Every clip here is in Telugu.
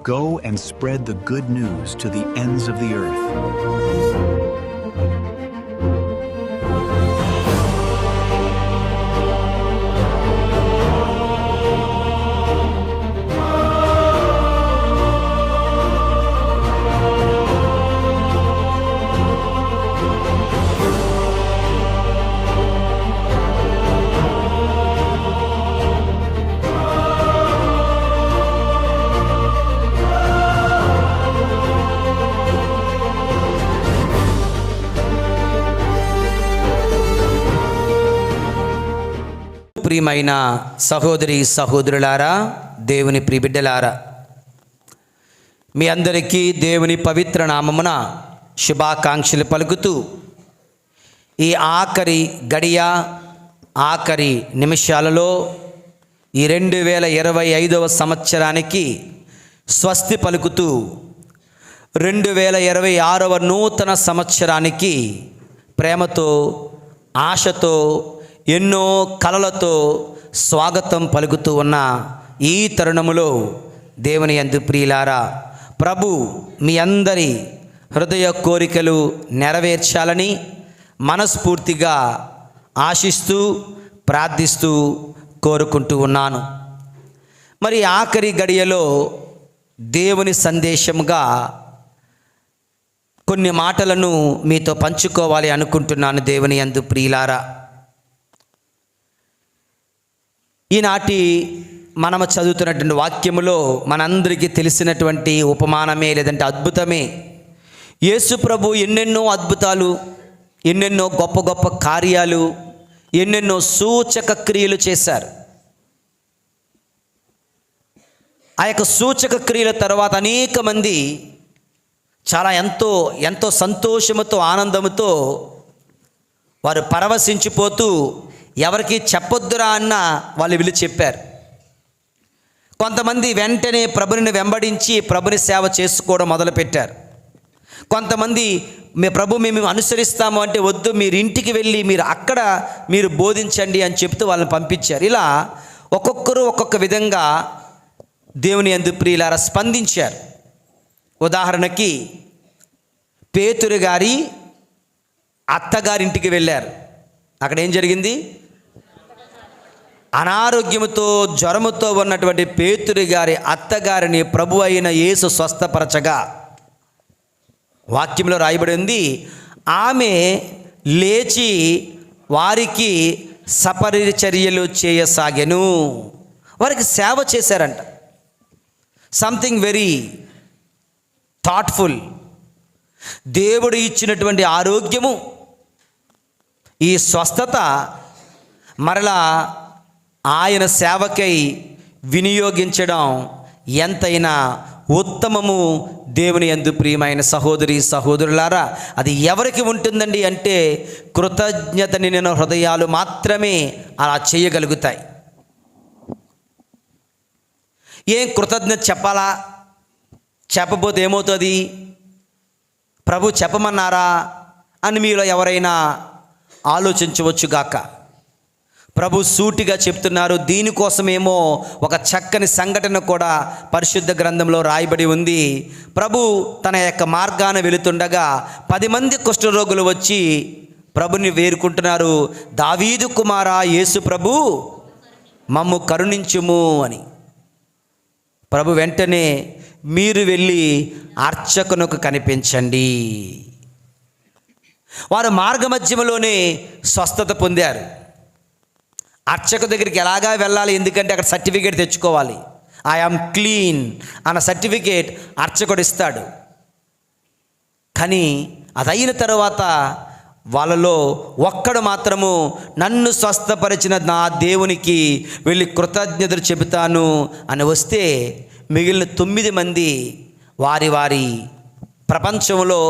Go and spread the good news to the ends of the earth. ప్రియమైన సహోదరి సహోదరులారా, దేవుని ప్రియబిడ్డలారా, మీ అందరికీ దేవుని పవిత్ర నామమున శుభాకాంక్షలు పలుకుతూ ఈ ఆఖరి గడియ ఆఖరి నిమిషాలలో ఈ 2025వ సంవత్సరానికి స్వస్తి పలుకుతూ 2026వ నూతన సంవత్సరానికి ప్రేమతో ఆశతో ఎన్నో కలలతో స్వాగతం పలుకుతూ ఉన్న ఈ తరుణములో దేవుని యందు ప్రియులారా, ప్రభు మీ అందరి హృదయ కోరికలు నెరవేర్చాలని మనస్ఫూర్తిగా ఆశిస్తూ ప్రార్థిస్తూ కోరుకుంటూ ఉన్నాను. మరి ఆఖరి గడియలో దేవుని సందేశముగా కొన్ని మాటలను మీతో పంచుకోవాలి అనుకుంటున్నాను. దేవుని యందు ప్రియులారా, ఈనాటి మనము చదువుతున్నటువంటి వాక్యములో మనందరికీ తెలిసినటువంటి ఉపమానమే, లేదంటే అద్భుతమే. యేసు ప్రభు ఎన్నెన్నో అద్భుతాలు, ఎన్నెన్నో గొప్ప గొప్ప కార్యాలు, ఎన్నెన్నో సూచక క్రియలు చేశారు. ఆ యొక్క సూచక క్రియల తర్వాత అనేక మంది చాలా ఎంతో సంతోషముతో ఆనందముతో వారు పరవశించిపోతూ ఎవరికి చెప్పొద్దురా అన్న వాళ్ళు వెళ్ళి చెప్పారు. కొంతమంది వెంటనే ప్రభుని వెంబడించి ప్రభుని సేవ చేసుకోవడం మొదలుపెట్టారు. కొంతమంది మేము అనుసరిస్తాము అంటే వద్దు, మీరు ఇంటికి వెళ్ళి మీరు బోధించండి అని చెప్తూ వాళ్ళని పంపించారు. ఇలా ఒక్కొక్కరు ఒక్కొక్క విధంగా దేవుని యందు ప్రియులారా స్పందించారు. ఉదాహరణకి పేతురు గారి అత్తగారింటికి వెళ్ళారు. అక్కడ ఏం జరిగింది? అనారోగ్యముతో జ్వరముతో ఉన్నటువంటి పేతురు గారి అత్తగారిని ప్రభు అయిన యేసు స్వస్థపరచగా వాక్యంలో రాయబడి ఉంది, ఆమె లేచి వారికి సపరిచర్యలు చేయసాగెను. వారికి సేవ చేశారంట. Something very thoughtful. దేవుడు ఇచ్చినటువంటి ఆరోగ్యము, ఈ స్వస్థత మరలా ఆయన సేవకై వినియోగించడం ఎంతైనా ఉత్తమము. దేవుని యందు ప్రియమైన సహోదరి సహోదరులారా, అది ఎవరికి ఉంటుందండి అంటే కృతజ్ఞత నిండిన హృదయాలు మాత్రమే అలా చేయగలుగుతాయి. ఏం కృతజ్ఞత చెప్పాలా? చెప్పబోతే ఏమవుతుంది? ప్రభు చెప్పమన్నారా అని మీలో ఎవరైనా ఆలోచించవచ్చుగాక. ప్రభు సూటిగా చెప్తున్నారు. దీనికోసమేమో ఒక చక్కని సంఘటన కూడా పరిశుద్ధ గ్రంథంలో రాయబడి ఉంది. ప్రభు తన యొక్క మార్గాన వెళుతుండగా 10 మంది కుష్ఠరోగులు వచ్చి ప్రభుని వేరుకుంటున్నారు. దావీదు కుమారా యేసు ప్రభు, మమ్ము కరుణించుము అని. ప్రభు వెంటనే మీరు వెళ్ళి అర్చకునకు కనిపించండి. వారు మార్గమధ్యములోనే స్వస్థత పొందారు. అర్చకు దగ్గరికి ఎలాగా వెళ్ళాలి? ఎందుకంటే అక్కడ సర్టిఫికేట్ తెచ్చుకోవాలి. ఐ యామ్ క్లీన్ అన్న సర్టిఫికేట్ అర్చకుడు ఇస్తాడు. కానీ అదైన తర్వాత వాళ్ళలో ఒక్కడు మాత్రము నన్ను స్వస్థపరిచిన నా దేవునికి వెళ్ళి కృతజ్ఞతలు చెబుతాను అని వస్తే, మిగిలిన 9 మంది వారి వారి ప్రపంచంలో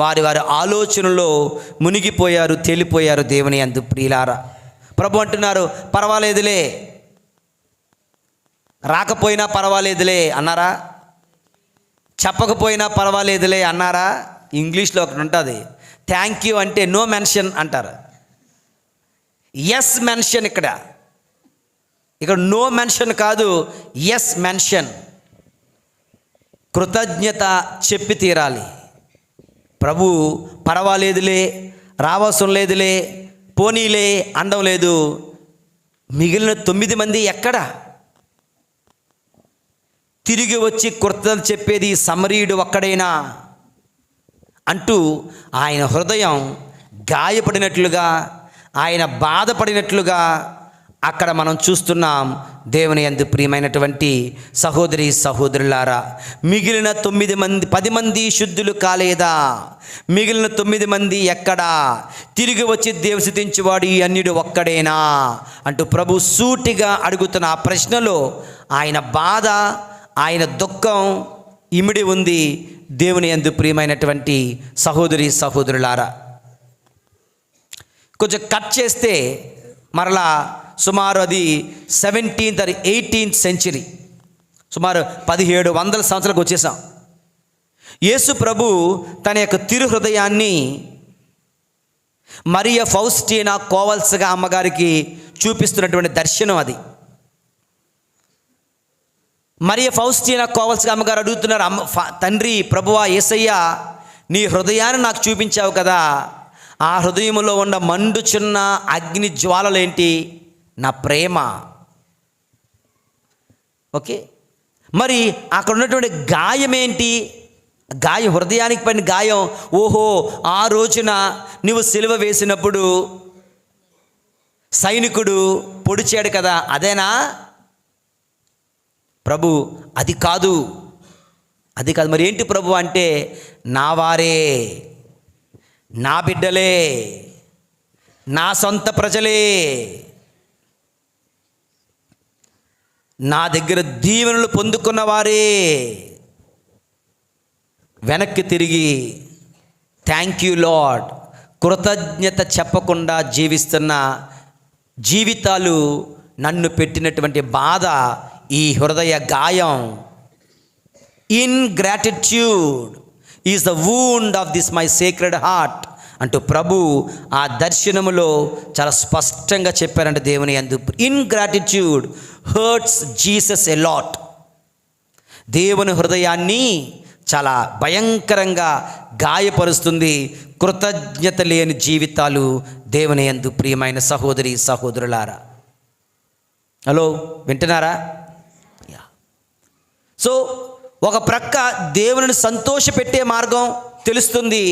వారి వారి ఆలోచనలో మునిగిపోయారు, తేలిపోయారు. దేవుని యందు ప్రియులారా, ప్రభు అంటున్నారు, పర్వాలేదులే, రాకపోయినా పర్వాలేదులే అన్నారా? చెప్పకపోయినా పర్వాలేదులే అన్నారా? ఇంగ్లీష్లో ఒకటి ఉంటుంది, థ్యాంక్ యూ అంటే నో మెన్షన్ అంటారు. Yes mention. ఇక్కడ నో మెన్షన్ కాదు, ఎస్ మెన్షన్. కృతజ్ఞత చెప్పి తీరాలి. ప్రభు పర్వాలేదులే, రావసం లేదులే, పోనీలే అనడం లేదు. మిగిలిన 9 మంది ఎక్కడ? తిరిగి వచ్చి కృతజ్ఞత చెప్పేది సమరీయుడు ఒక్కడైనా అంటూ ఆయన హృదయం గాయపడినట్లుగా, ఆయన బాధపడినట్లుగా అక్కడ మనం చూస్తున్నాం. దేవుని యందు ప్రియమైనటువంటి సహోదరి సహోదరులారా, మిగిలిన 10 మంది శుద్ధులు కాలేదా? మిగిలిన 9 మంది ఎక్కడా? తిరిగి వచ్చి దేవుని స్తుతించువాడు ఈ అన్యుడు ఒక్కడేనా అంటూ ప్రభు సూటిగా అడుగుతున్న ఆ ప్రశ్నలో ఆయన బాధ, ఆయన దుఃఖం ఇమిడి ఉంది. దేవుని యందు ప్రియమైనటువంటి సహోదరి సహోదరులారా, కొంచెం కట్ చేస్తే మరలా సుమారు అది 17th or 18th century, సుమారు 1700 సంవత్సరాలకు వచ్చేసాం. యేసు ప్రభు తన యొక్క తిరు హృదయాన్ని మరియా ఫౌస్టీనా కోవల్స్గా అమ్మగారికి చూపిస్తున్నటువంటి దర్శనం అది. మరియా ఫౌస్టీనా కోవల్స్గా అమ్మగారు అడుగుతున్నారు, తండ్రి ప్రభువా యేసయ్య, నీ హృదయాన్ని నాకు చూపించావు కదా, ఆ హృదయంలో ఉన్న మండుచున్న అగ్ని జ్వాలలేంటి? నా ప్రేమ. ఓకే, మరి అక్కడ ఉన్నటువంటి గాయం ఏంటి? గాయం, హృదయానికి పడిన గాయం. ఓహో, ఆ రోజున నువ్వు సిలువ వేసినప్పుడు సైనికుడు పొడిచాడు కదా, అదేనా? ప్రభు అది కాదు. మరి ఏంటి ప్రభు అంటే, నా వారే, నా బిడ్డలే, నా సొంత ప్రజలే, నా దగ్గర దీవెనలు పొందుకున్న వారే వెనక్కి తిరిగి థ్యాంక్ యూ లార్డ్, కృతజ్ఞత చెప్పకుండా జీవిస్తున్న జీవితాలు నన్ను పెట్టినటువంటి బాధ, ఈ హృదయ గాయం. Ingratitude is the wound of this my sacred heart అంటూ ప్రభు ఆ దర్శనములో చాలా స్పష్టంగా చెప్పారంటే దేవుని యందు. Ingratitude hurts Jesus a lot. దేవుని హృదయాన్ని చాలా భయంకరంగా గాయపరుస్తుంది కృతజ్ఞత లేని జీవితాలు. దేవుని యందు ప్రియమైన సహోదరి సహోదరులారా, హలో, వింటున్నారా? సో ఒక ప్రక్క దేవుని సంతోషపెట్టే మార్గం తెలుస్తుంది,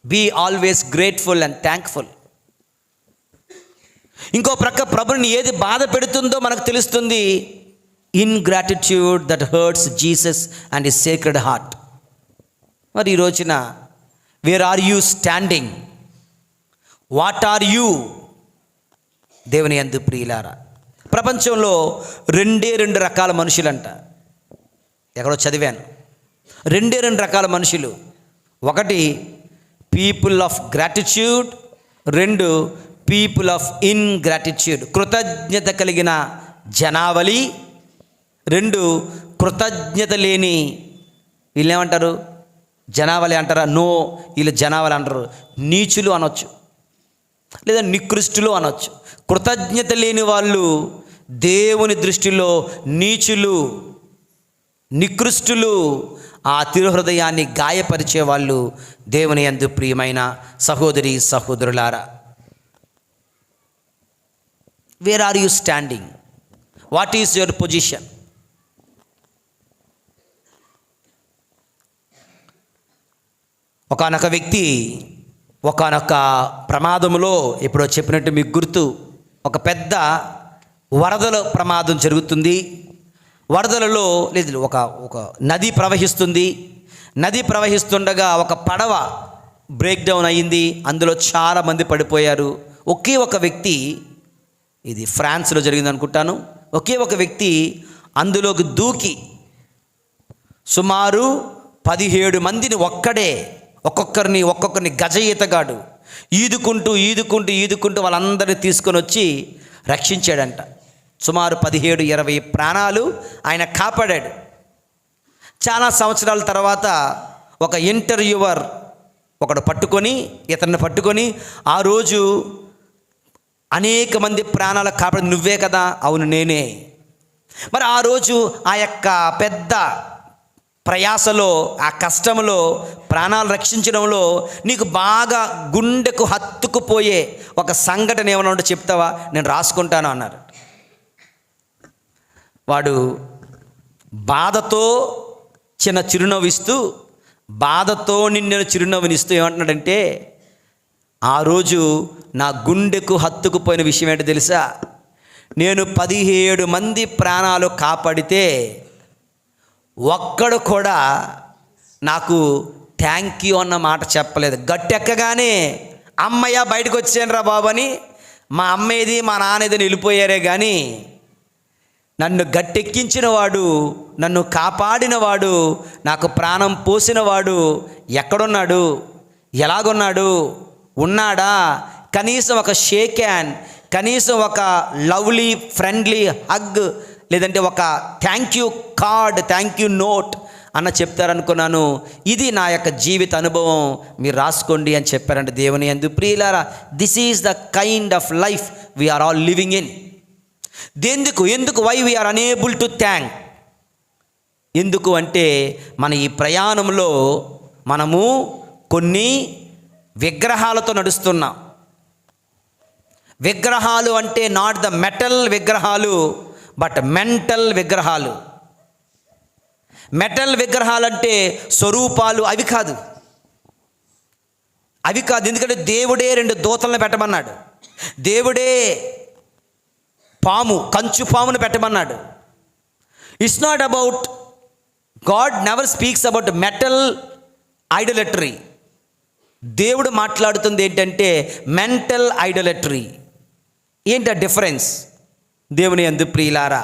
be always grateful and thankful. ఇంకో ప్రక్క ప్రభుని ఏది బాధ పెడుతుందో మనకు తెలుస్తుంది, ingratitude that hurts Jesus and his sacred heart. మరి ఈ రోజున where are you standing? What are you? దేవుని యందు ప్రియులారా, ప్రపంచంలో 2 రకాల మనుషులంట. ఎక్కడో చదివాను, 2 రకాల మనుషులు. ఒకటి people of gratitude, 2 people of ingratitude. కృతజ్ఞత కలిగిన జనావళి, 2 కృతజ్ఞత లేని. వీళ్ళు ఏమంటారు? జనావళి అంటారా? నో, వీళ్ళు జనావళి అంటారు. నీచులు అనొచ్చు, లేదా నికృష్టులు అనొచ్చు. కృతజ్ఞత లేని వాళ్ళు దేవుని దృష్టిలో నీచులు, నికృష్టులు, ఆ తిరుహృదయాన్ని గాయపరిచే వాళ్ళు. దేవుని యందు ప్రియమైన సహోదరి సహోదరులారా, where are you standing? What is your position? ఒకానొక వ్యక్తి ఒకానొక ప్రమాదంలో, ఎప్పుడో చెప్పినట్టు మీకు గుర్తు, ఒక పెద్ద వరదల ప్రమాదం జరుగుతుంది. వరదలలో లేదు, ఒక నది ప్రవహిస్తుంది. నది ప్రవహిస్తుండగా ఒక పడవ బ్రేక్ డౌన్ అయ్యింది. అందులో చాలామంది పడిపోయారు. ఒకే ఒక వ్యక్తి, ఇది ఫ్రాన్స్లో జరిగింది అనుకుంటాను, ఒకే ఒక వ్యక్తి అందులోకి దూకి సుమారు 17 మందిని ఒక్కొక్కరిని గజ ఈతగాడు ఈదుకుంటూ వాళ్ళందరినీ తీసుకొని వచ్చి రక్షించాడంట. సుమారు 17-20 ప్రాణాలు ఆయన కాపాడాడు. చాలా సంవత్సరాల తర్వాత ఒక ఇంటర్వ్యూవర్ ఇతన్ని పట్టుకొని ఆ రోజు అనేక మంది ప్రాణాలు కాపాడి నువ్వే కదా? అవును, నేనే. మరి ఆ రోజు ఆ యొక్క పెద్ద ప్రయాసలో, ఆ కష్టంలో, ప్రాణాలు రక్షించడంలో నీకు బాగా గుండెకు హత్తుకుపోయే ఒక సంఘటన ఏమైనా ఉంటే చెప్తావా? నేను రాసుకుంటాను అన్నారు. వాడు బాధతో చిన్న చిరునవ్విస్తూ, బాధతో నిండిన చిరునవ్వునిస్తూ ఏమంటున్నాడంటే, ఆ రోజు నా గుండెకు హత్తుకుపోయిన విషయం ఏంటో తెలుసా? నేను 17 మంది ప్రాణాలు కాపాడితే ఒక్కడు కూడా నాకు థ్యాంక్ యూ అన్న మాట చెప్పలేదు. గట్టెక్కగానే అమ్మయ్య బయటకు వచ్చాను రా బాబు అని మా అమ్మేది మా నాన్నది వెళ్ళిపోయారే కానీ నన్ను గట్టెక్కించిన వాడు, నన్ను కాపాడిన వాడు, నాకు ప్రాణం పోసిన వాడు ఎక్కడున్నాడు, ఎలాగున్నాడు, ఉన్నాడా? కనీసం ఒక షేక్ హ్యాండ్, కనీసం ఒక లవ్లీ ఫ్రెండ్లీ హగ్, లేదంటే ఒక thank you card, thank you note అన్న చెప్తారనుకున్నాను. ఇది నా యొక్క జీవిత అనుభవం, మీరు రాసుకోండి అని చెప్పారంటే దేవుని యందు ప్రియులారా, this is the kind of life we are all living in. ఎందుకు why we are unable to thank? ఎందుకు అంటే మన ఈ ప్రయాణంలో మనము కొన్ని విగ్రహాలతో నడుస్తున్నాం. విగ్రహాలు అంటే నాట్ ద మెటల్ విగ్రహాలు, బట్ మెంటల్ విగ్రహాలు. మెటల్ విగ్రహాలు అంటే స్వరూపాలు, అవి కాదు. ఎందుకంటే దేవుడే 2 దూతలను పెట్టమన్నాడు. దేవుడే కంచు పామును పెట్టమన్నాడు. It's not about, God never speaks about metal idolatry. దేవుడు మాట్లాడుతుంది ఏంటంటే మెంటల్ ఐడోలట్రీ. ఏంటి ఆ డిఫరెన్స్? దేవుని యందు ప్రియులారా,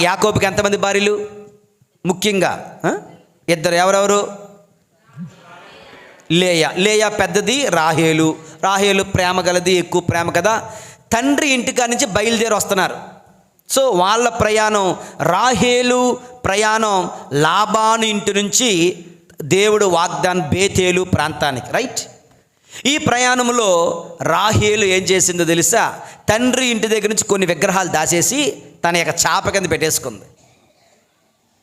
యాకోబుకి ఎంతమంది భార్యలు? ముఖ్యంగా 2. ఎవరెవరు? లేయా పెద్దది, రాహేలు ప్రేమ గలది, ఎక్కువ ప్రేమ కదా. తండ్రి ఇంటికా నుంచి బయలుదేరి వస్తున్నారు. సో వాళ్ళ ప్రయాణం, రాహేలు ప్రయాణం లాబాను ఇంటి నుంచి దేవుడు వాగ్దాన్ బేతేలు ప్రాంతానికి, రైట్? ఈ ప్రయాణంలో రాహేలు ఏం చేసిందో తెలుసా? తండ్రి ఇంటి దగ్గర నుంచి కొన్ని విగ్రహాలు దాచేసి తన యొక్క చాప కింద పెట్టేసుకుంది.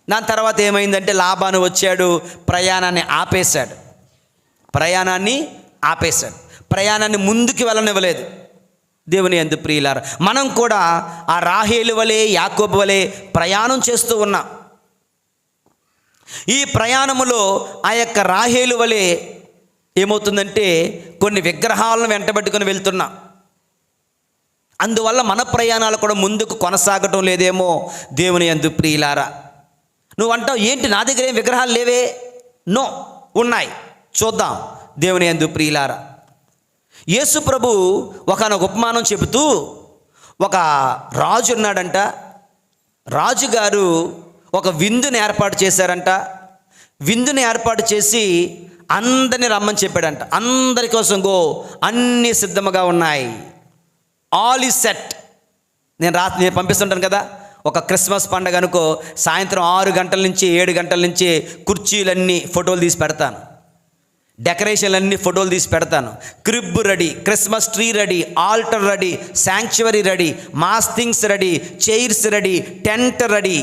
దాని తర్వాత ఏమైందంటే లాబాను వచ్చాడు, ప్రయాణాన్ని ఆపేశాడు. ప్రయాణాన్ని ముందుకు వెళ్ళనివ్వలేదు. దేవుని యందు ప్రియులారా, మనం కూడా ఆ రాహేలు వలె, యాకోబు వలె ప్రయాణం చేస్తూ ఉన్నాం. ఈ ప్రయాణములో ఆ యొక్క రాహేలు వలె ఏమవుతుందంటే కొన్ని విగ్రహాలను వెంటబెట్టుకొని వెళ్తున్నాం. అందువల్ల మన ప్రయాణాలు కూడా ముందుకు కొనసాగటం లేదేమో. దేవుని యందు ప్రియులారా, నువ్వు అంటావు ఏంటి నా దగ్గర ఏం విగ్రహాలు లేవే? నో, ఉన్నాయి, చూద్దాం. దేవుని యందు ప్రియులారా, యేసు ప్రభు ఒకనొక ఉపమానం చెబుతూ, ఒక రాజు ఉన్నాడంట. రాజుగారు ఒక విందుని ఏర్పాటు చేశారంట. విందుని ఏర్పాటు చేసి అందరిని రమ్మని చెప్పాడంట. అందరి కోసం అన్నీ సిద్ధముగా ఉన్నాయి, ఆల్ ఈజ్ సెట్. నేను పంపిస్తుంటాను కదా, ఒక క్రిస్మస్ పండుగ అనుకో, సాయంత్రం 6 గంటల నుంచి 7 గంటల నుంచి కుర్చీలన్నీ ఫోటోలు తీసి పెడతాను, డెకరేషన్లన్నీ ఫోటోలు తీసి పెడతాను. Crib ready, Christmas tree ready, altar ready, sanctuary ready, mass things ready, chairs ready, tent ready,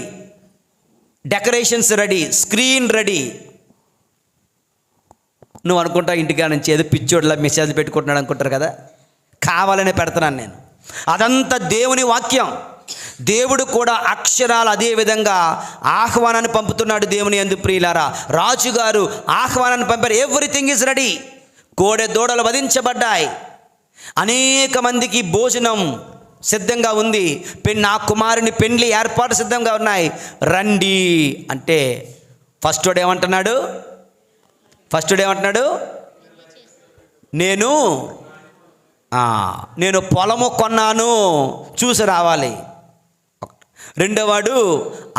decorations ready, screen ready. నువ్వు అనుకుంటా ఇంటికా నుంచి ఏదో పిచ్చోడ్లా మెసేజ్ పెట్టుకుంటున్నాడు అనుకుంటారు కదా, కావాలనే పెడుతున్నాను నేను. అదంతా దేవుని వాక్యం. దేవుడు కూడా అక్షరాలు అదే విధంగా ఆహ్వానాన్ని పంపుతున్నాడు. దేవుని యందు ప్రియులారా, రాజుగారు ఆహ్వానాన్ని పంపారు. Everything is ready. కోడె దూడలు వధించబడ్డాయి. అనేక మందికి భోజనం సిద్ధంగా ఉంది. నా కుమారుని పెండ్లి ఏర్పాటు సిద్ధంగా ఉన్నాయి, రండి అంటే ఫస్ట్ వాడు ఏమంటున్నాడు? నేను పొలము కొన్నాను, చూసి రావాలి. రెండోవాడు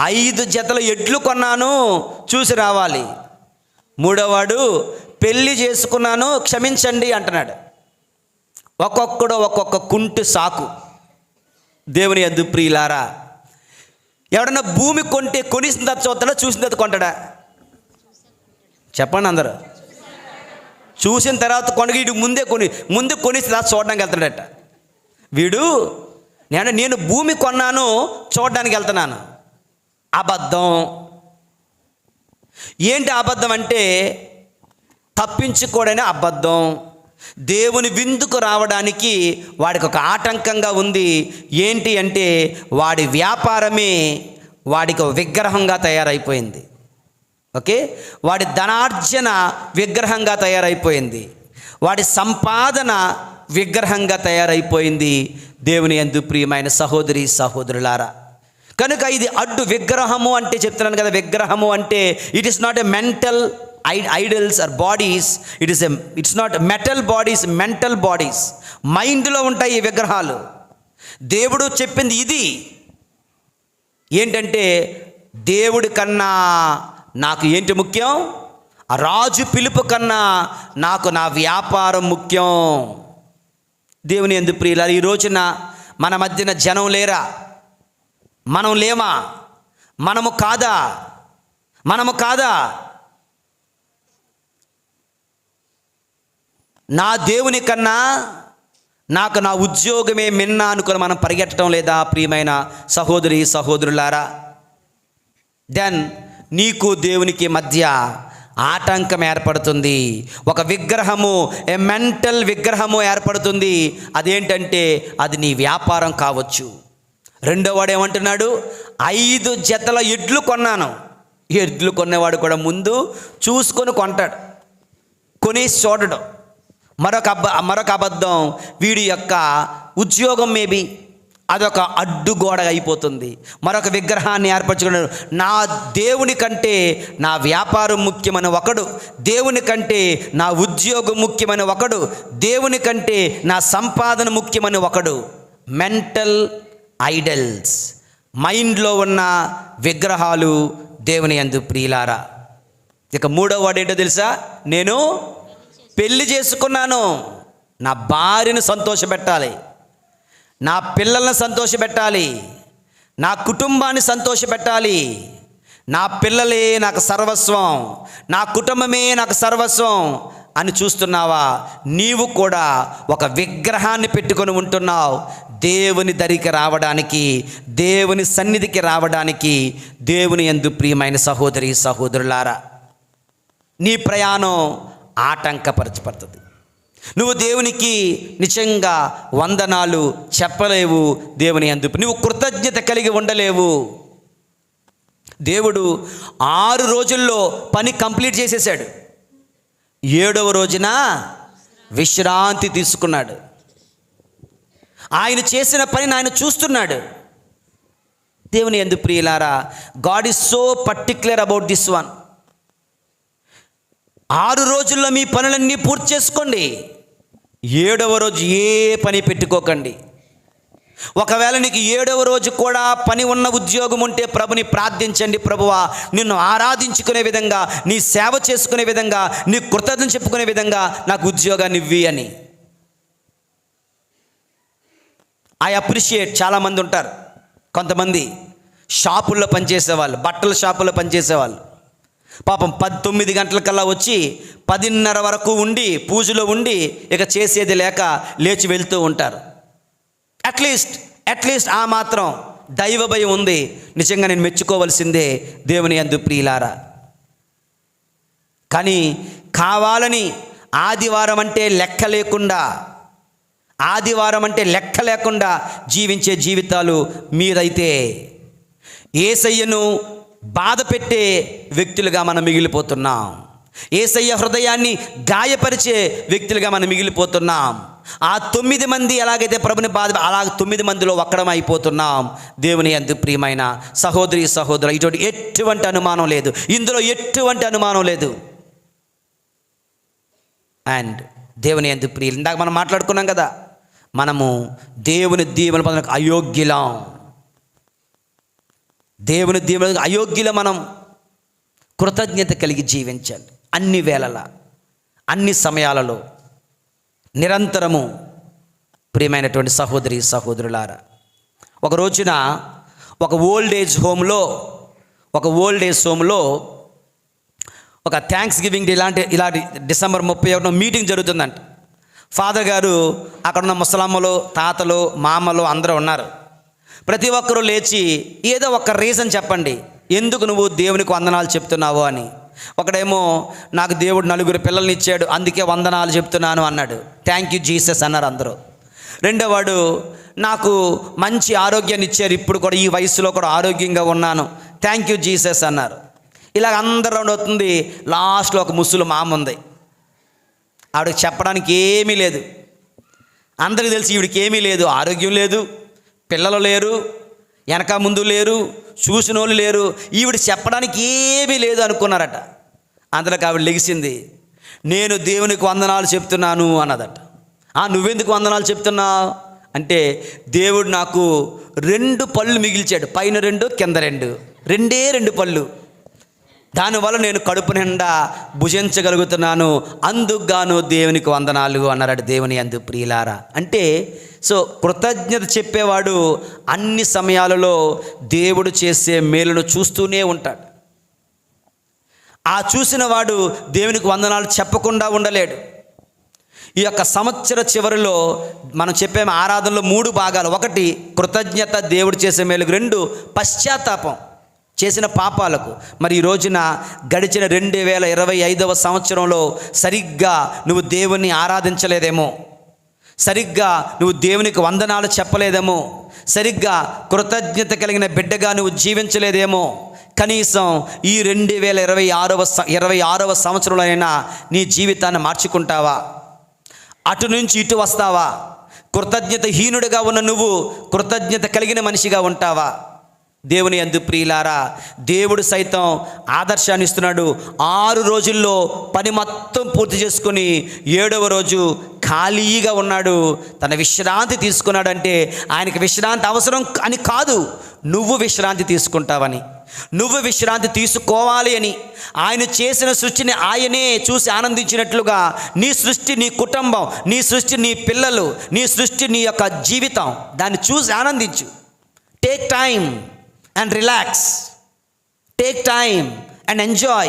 5 జతల ఎడ్లు కొన్నాను, చూసి రావాలి. మూడోవాడు పెళ్లి చేసుకున్నాను, క్షమించండి అంటున్నాడు. ఒక్కొక్కడు ఒక్కొక్క కుంటి సాకు. దేవుని యందు ప్రియులారా, ఎవడన్నా భూమి కొంటే కొనిసిన తర్వాత చూస్తాడా, చూసిన తర్వాత కొంటాడా? చెప్పండి అందరూ. చూసిన తర్వాత వీడు ముందే కొనిసిన తర్వాత చూడడానికి వెళ్తాడట. వీడు నేను భూమి కొన్నాను, చూడడానికి వెళ్తున్నాను. అబద్ధం. ఏంటి అబద్ధం అంటే తప్పించుకోవడమే అబద్ధం. దేవుని విందుకు రావడానికి వాడికి ఒక ఆటంకంగా ఉంది. ఏంటి అంటే వాడి వ్యాపారమే వాడికి ఒక విగ్రహంగా తయారైపోయింది. ఓకే, వాడి ధనార్జన విగ్రహంగా తయారైపోయింది, వాడి సంపాదన విగ్రహంగా తయారైపోయింది. దేవుని యందు ప్రియమైన సహోదరి సహోదరులారా, కనుక ఇది అడ్డు. విగ్రహము అంటే చెప్తున్నాను కదా, విగ్రహము అంటే it is not a mental idols are bodies, it's not metal bodies, mental bodies. మైండ్లో ఉంటాయి ఈ విగ్రహాలు. దేవుడు చెప్పింది ఇది ఏంటంటే, దేవుడి కన్నా నాకు ఏంటి ముఖ్యం? ఆ రాజు పిలుపు కన్నా నాకు నా వ్యాపారం ముఖ్యం. దేవుని యందు ప్రియులారా, ఈ రోజున మన మధ్యన జనం లేరా? మనం లేమా? మనము కాదా? నా దేవుని కన్నా నాకు నా ఉద్యోగమే మిన్నా అనుకుని మనం పరిగెట్టడం లేదా ప్రియమైన సహోదరి సహోదరులారా? దెన్ నీకు దేవునికి మధ్య ఆటంకం ఏర్పడుతుంది. ఒక విగ్రహము, ఏ మెంటల్ విగ్రహము ఏర్పడుతుంది. అదేంటంటే అది నీ వ్యాపారం కావచ్చు. రెండో వాడు ఏమంటున్నాడు? 5 జతల ఎడ్లు కొన్నాను. ఎడ్లు కొనేవాడు కూడా ముందు చూసుకొని కొంటాడు, కొనేసి చూడడం. మరొక అబద్ధం, వీడి యొక్క ఉద్యోగం మేబీ అదొక అడ్డుగోడ అయిపోతుంది. మరొక విగ్రహాన్ని ఏర్పరచుకున్నాడు. నా దేవుని కంటే నా వ్యాపారం ముఖ్యమైన ఒకడు, దేవుని కంటే నా ఉద్యోగం ముఖ్యమైన ఒకడు, దేవుని కంటే నా సంపాదన ముఖ్యమైన ఒకడు. మెంటల్ ఐడల్స్, మైండ్లో ఉన్న విగ్రహాలు. దేవుని యందు ప్రియులారా, ఇక మూడో వాడు ఏంటో తెలుసా? నేను పెళ్లి చేసుకున్నాను, నా భార్యను సంతోషపెట్టాలి, నా పిల్లలను సంతోషపెట్టాలి, నా కుటుంబాన్ని సంతోషపెట్టాలి, నా పిల్లలే నాకు సర్వస్వం, నా కుటుంబమే నాకు సర్వస్వం అని చూస్తున్నావా? నీవు కూడా ఒక విగ్రహాన్ని పెట్టుకొని ఉంటున్నావు. దేవుని దరికి రావడానికి, దేవుని సన్నిధికి రావడానికి, దేవుని యందు ప్రియమైన సహోదరి సహోదరులారా, నీ ప్రయాణం ఆటంకపరచబడుతుంది. నువ్వు దేవునికి నిజంగా వందనాలు చెప్పలేవు. దేవుని యందు నువ్వు కృతజ్ఞత కలిగి ఉండలేవు. దేవుడు 6 రోజుల్లో పని కంప్లీట్ చేసేసాడు. 7వ రోజున విశ్రాంతి తీసుకున్నాడు. ఆయన చేసిన పనిని ఆయన చూస్తున్నాడు. దేవుని యందు ప్రియులారా, God is so particular about this one. 6 రోజుల్లో మీ పనులన్నీ పూర్తి చేసుకోండి. 7వ రోజు ఏ పని పెట్టుకోకండి. ఒకవేళ నీకు 7వ రోజు కూడా పని ఉన్న ఉద్యోగం ఉంటే ప్రభుని ప్రార్థించండి. ప్రభువా, నిన్ను ఆరాధించుకునే విధంగా, నీ సేవ చేసుకునే విధంగా, నీ కృతజ్ఞత చెప్పుకునే విధంగా నాకు ఉద్యోగాన్ని ఇవ్వి అని. I appreciate. చాలామంది ఉంటారు, కొంతమంది షాపుల్లో పనిచేసేవాళ్ళు, బట్టల షాపుల్లో పనిచేసేవాళ్ళు. పాపం 9 గంటలకల్లా వచ్చి 10:30 వరకు ఉండి పూజలో ఉండి ఇక చేసేది లేక లేచి వెళ్తూ ఉంటారు. అట్లీస్ట్ ఆ మాత్రం దైవ భయం ఉంది. నిజంగా నేను మెచ్చుకోవలసిందే దేవుని యందు ప్రియులారా. కానీ కావాలని ఆదివారం అంటే లెక్క లేకుండా జీవించే జీవితాలు మీరైతే యేసయ్యను బాధ పెట్టే వ్యక్తులుగా మనం మిగిలిపోతున్నాం. యేసయ్య హృదయాన్ని గాయపరిచే వ్యక్తులుగా మనం మిగిలిపోతున్నాం. ఆ 9 మంది ఎలాగైతే ప్రభుని బాధ, అలా 9 మందిలో ఒక్కడం అయిపోతున్నాం. దేవుని యందు ప్రియమైన సహోదరి సహోదరు, ఇటువంటి ఎటువంటి అనుమానం లేదు, ఇందులో ఎటువంటి అనుమానం లేదు. అండ్ దేవుని యందు ప్రియులు, ఇందాక మనం మాట్లాడుకున్నాం కదా, మనము దేవుని దీవెనలు పొందడానికి అయోగ్యులం. దేవుని దీవెనలకు అయోగ్యులం. మనం కృతజ్ఞత కలిగి జీవించాలి. అన్ని వేళలా, అన్ని సమయాలలో, నిరంతరము. ప్రియమైనటువంటి సహోదరి సహోదరులారా, ఒక రోజున ఒక ఓల్డ్ ఏజ్ హోమ్లో ఒక థ్యాంక్స్ గివింగ్ ఇలాంటి డిసెంబర్ 31 మీటింగ్ జరుగుతుందంట. ఫాదర్ గారు అక్కడ ఉన్న ముసలమ్మలు, తాతలు, మామలు అందరూ ఉన్నారు. ప్రతి ఒక్కరూ లేచి ఏదో ఒక రీజన్ చెప్పండి, ఎందుకు నువ్వు దేవునికి వందనాలు చెప్తున్నావు అని. ఒకడేమో నాకు దేవుడు 4 పిల్లల్ని ఇచ్చాడు అందుకే వందనాలు చెప్తున్నాను అన్నాడు. థ్యాంక్ యూ జీసస్ అన్నారు అందరూ. రెండోవాడు నాకు మంచి ఆరోగ్యాన్ని ఇచ్చారు, ఇప్పుడు కూడా ఈ వయసులో కూడా ఆరోగ్యంగా ఉన్నాను, థ్యాంక్ యూ జీసస్ అన్నారు. ఇలా అందరూ రౌండ్ అవుతుంది. లాస్ట్లో ఒక ముసలి మామ ఉంది, ఆవిడకి చెప్పడానికి ఏమీ లేదు. అందరికీ తెలిసి ఈవిడికి ఏమీ లేదు, ఆరోగ్యం లేదు, పిల్లలు లేరు, వెనక ముందు లేరు, చూసిన వాళ్ళు లేరు, ఈవిడ చెప్పడానికి ఏమీ లేదు అనుకున్నారట. అందులోకి ఆవిడ లెగిసింది, నేను దేవునికి వందనాలు చెప్తున్నాను అన్నదట. నువ్వెందుకు వందనాలు చెప్తున్నావు అంటే, దేవుడు నాకు 2 పళ్ళు మిగిల్చాడు, పైన 2 కింద 2, 2 పళ్ళు, దానివల్ల నేను కడుపు నిండా భుజించగలుగుతున్నాను, అందుకుగాను దేవునికి వందనాలు అన్నారట. దేవుని యందు ప్రియులారా, అంటే సో కృతజ్ఞత చెప్పేవాడు అన్ని సమయాలలో దేవుడు చేసే మేలును చూస్తూనే ఉంటాడు. చూసిన వాడు దేవునికి వందనాలు చెప్పకుండా ఉండలేడు. ఈ యొక్క సంవత్సర చివరిలో మనం చెప్పే ఆరాధనలో 3 భాగాలు. 1 కృతజ్ఞత, దేవుడు చేసే మేలుకు. 2 పశ్చాత్తాపం చేసిన పాపాలకు. మరి ఈ రోజున గడిచిన 2025వ సంవత్సరంలో సరిగ్గా నువ్వు దేవుణ్ణి ఆరాధించలేదేమో, సరిగ్గా నువ్వు దేవునికి వందనాలు చెప్పలేదేమో, సరిగ్గా కృతజ్ఞత కలిగిన బిడ్డగా నువ్వు జీవించలేదేమో. కనీసం ఈ 2026వ సంవత్సరంలో అయినా నీ జీవితాన్ని మార్చుకుంటావా? అటు నుంచి ఇటు వస్తావా? కృతజ్ఞత హీనుడిగా ఉన్న నువ్వు కృతజ్ఞత కలిగిన మనిషిగా ఉంటావా? దేవుని యందు ప్రియులారా, దేవుడు సైతం ఆదర్శాన్ని ఇస్తున్నాడు. 6 రోజుల్లో పని మొత్తం పూర్తి చేసుకుని 7వ రోజు ఖాళీగా ఉన్నాడు, తన విశ్రాంతి తీసుకున్నాడంటే ఆయనకి విశ్రాంతి అవసరం అని కాదు, నువ్వు విశ్రాంతి తీసుకుంటావని, నువ్వు విశ్రాంతి తీసుకోవాలి అని. ఆయన చేసిన సృష్టిని ఆయనే చూసి ఆనందించినట్లుగా నీ సృష్టి, నీ కుటుంబం, నీ సృష్టి, నీ పిల్లలు, నీ సృష్టి, నీ యొక్క జీవితం, దాన్ని చూసి ఆనందించు. Take time and relax, take time and enjoy,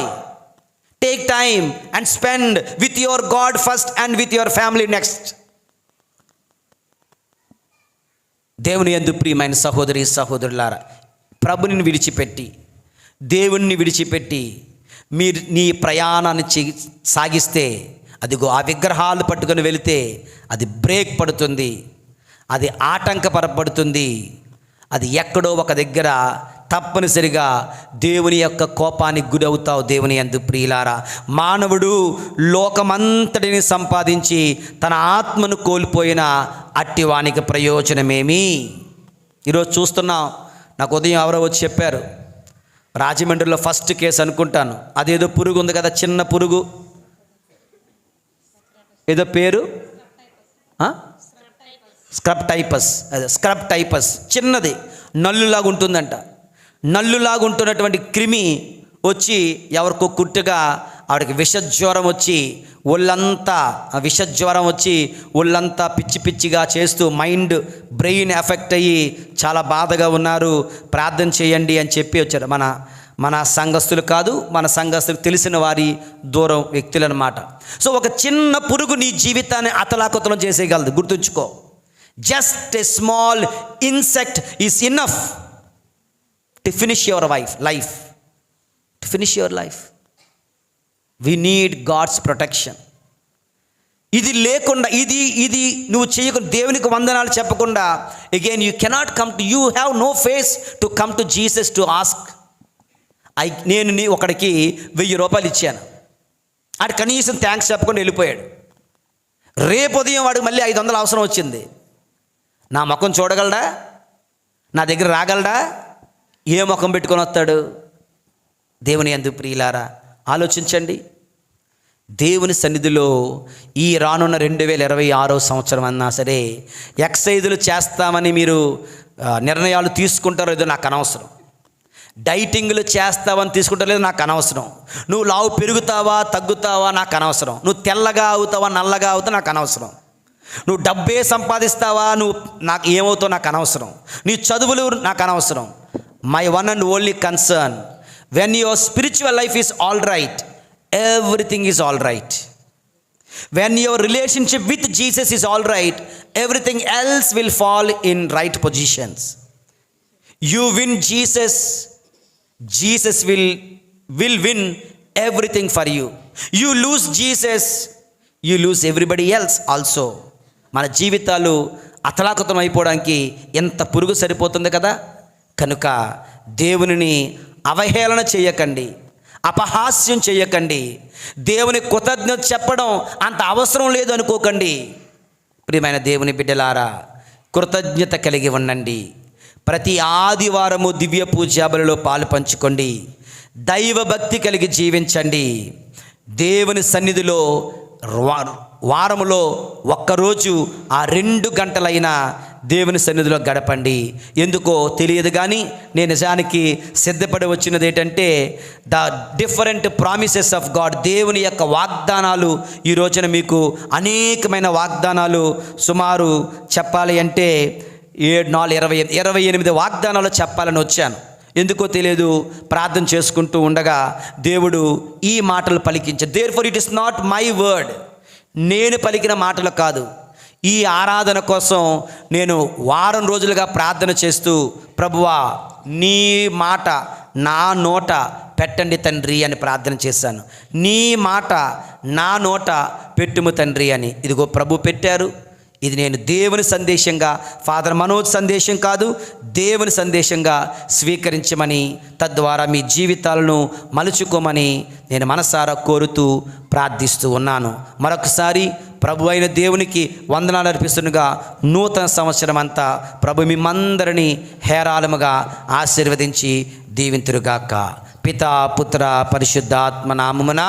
take time and spend with your God first and with your family next. దేవుని యందు ప్రియమైన సహోదరి సహోదరులారా, ప్రభుని విడిచిపెట్టి, దేవుణ్ణి విడిచిపెట్టి మీరు నీ ప్రయాణాన్ని సాగిస్తే, అదిగో ఆ విగ్రహాలు పట్టుకొని వెళితే అది బ్రేక్ పడుతుంది, అది ఆటంకపరపడుతుంది, అది ఎక్కడో ఒక దగ్గర తప్పనిసరిగా దేవుని యొక్క కోపానికి గురవుతావు. దేవుని యందు ప్రియులారా, మానవుడు లోకమంతటిని సంపాదించి తన ఆత్మను కోల్పోయిన అట్టివానికి ప్రయోజనమేమి? ఈరోజు చూస్తున్నాం. నాకు ఉదయం ఎవరో వచ్చి చెప్పారు, రాజమండ్రిలో ఫస్ట్ కేసు అనుకుంటాను, అదేదో పురుగు ఉంది కదా, చిన్న పురుగు, ఏదో పేరు స్క్రబ్ టైపస్, చిన్నది నల్లులాగా ఉంటుందంట. నల్లులాగా ఉంటున్నటువంటి క్రిమి వచ్చి ఎవరికో కుట్టుగా ఆవిడకి విషజ్వరం వచ్చి ఒళ్ళంతా పిచ్చి పిచ్చిగా చేస్తూ మైండ్ బ్రెయిన్ ఎఫెక్ట్ అయ్యి చాలా బాధగా ఉన్నారు, ప్రార్థన చేయండి అని చెప్పి వచ్చారు. మన సంఘస్థులు కాదు, మన సంఘస్థులకు తెలిసిన వారి దూరం వ్యక్తులు అన్నమాట. సో ఒక చిన్న పురుగు నీ జీవితాన్ని అతలాకుతలం చేసేయగలదు. గుర్తుంచుకో, just a small insect is enough to finish your life, to finish your life. We need God's protection. ఇది లేకుండా, ఇది నువ్వు చేయకుండా, దేవునికి వందనాలు చెప్పకుండా, again you cannot come to, you have no face to come to Jesus to ask. నేను ఒకడికి 1000 రూపాయలు ఇచ్చాను, ఆడు కనీసం థ్యాంక్స్ చెప్పకుండా వెళ్ళిపోయాడు. రేపు ఉదయం వాడికి మళ్ళీ 500 అవసరం వచ్చింది. నా ముఖం చూడగలడా? నా దగ్గర రాగలడా? ఏ ముఖం పెట్టుకొని వస్తాడు? దేవుని యందు ప్రియులారా, ఆలోచించండి. దేవుని సన్నిధిలో ఈ రానున్న 2026వ సంవత్సరం అన్నా సరే ఎక్సైజులు చేస్తామని మీరు నిర్ణయాలు తీసుకుంటారో ఏదో నాకు అనవసరం. డైటింగ్లు చేస్తావని తీసుకుంటారో లేదో నాకు అనవసరం. నువ్వు లావు పెరుగుతావా తగ్గుతావా నాకు అనవసరం. నువ్వు తెల్లగా అవుతావా నల్లగా అవుతావా నాకు అనవసరం. నువ్వు డబ్బే సంపాదిస్తావా, నువ్వు నాకు ఏమవుతావు నాకు అనవసరం. నీ చదువులు నాకు అనవసరం. My one and only concern, when your spiritual life is all right, everything is all right. When your relationship with Jesus is all right, everything else will fall in right positions. You win Jesus, Jesus will win everything for you. You lose Jesus, you lose everybody else also. మన జీవితాలు అతలాకుతం అయిపోవడానికి ఎంత పురుగు సరిపోతుంది కదా. కనుక దేవునిని అవహేళన చేయకండి, అపహాస్యం చేయకండి. దేవుని కృతజ్ఞత చెప్పడం అంత అవసరం లేదు అనుకోకండి. ప్రియమైన దేవుని బిడ్డలారా, కృతజ్ఞత కలిగి ఉండండి. ప్రతి ఆదివారము దివ్య పూజా బలిలో పాలు పంచుకోండి. దైవభక్తి కలిగి జీవించండి. దేవుని సన్నిధిలో వారములో ఒక్కరోజు ఆ 2 గంటలైనా దేవుని సన్నిధిలో గడపండి. ఎందుకో తెలియదు కానీ నేను నిజానికి సిద్ధపడి వచ్చినది ఏంటంటే the different promises of God. దేవుని యొక్క వాగ్దానాలు ఈ రోజున మీకు అనేకమైన వాగ్దానాలు, సుమారు చెప్పాలి అంటే 28 వాగ్దానాలు చెప్పాలని వచ్చాను. ఎందుకో తెలియదు, ప్రార్థన చేసుకుంటూ ఉండగా దేవుడు ఈ మాటలు పలికించాడు. Therefore it is not my word, నేను పలికిన మాటలు కాదు. ఈ ఆరాధన కోసం నేను వారం రోజులుగా ప్రార్థన చేస్తూ, ప్రభువా నీ మాట నా నోట పెట్టండి తండ్రి అని ప్రార్థన చేశాను. నీ మాట నా నోట పెట్టుము తండ్రి అని. ఇదిగో ప్రభు పెట్టారు. ఇది నేను దేవుని సందేశంగా, ఫాదర్ మనోజ్ సందేశం కాదు, దేవుని సందేశంగా స్వీకరించమని, తద్వారా మీ జీవితాలను మలుచుకోమని నేను మనసారా కోరుతూ ప్రార్థిస్తూ ఉన్నాను. మరొకసారి ప్రభు అయిన దేవునికి వందనాలు అర్పిస్తుండగా నూతన సంవత్సరం అంతా ప్రభు మిమ్మందరినీ హేరాళముగా ఆశీర్వదించి దీవింతురుగాక. పితా పుత్ర పరిశుద్ధాత్మ నామమున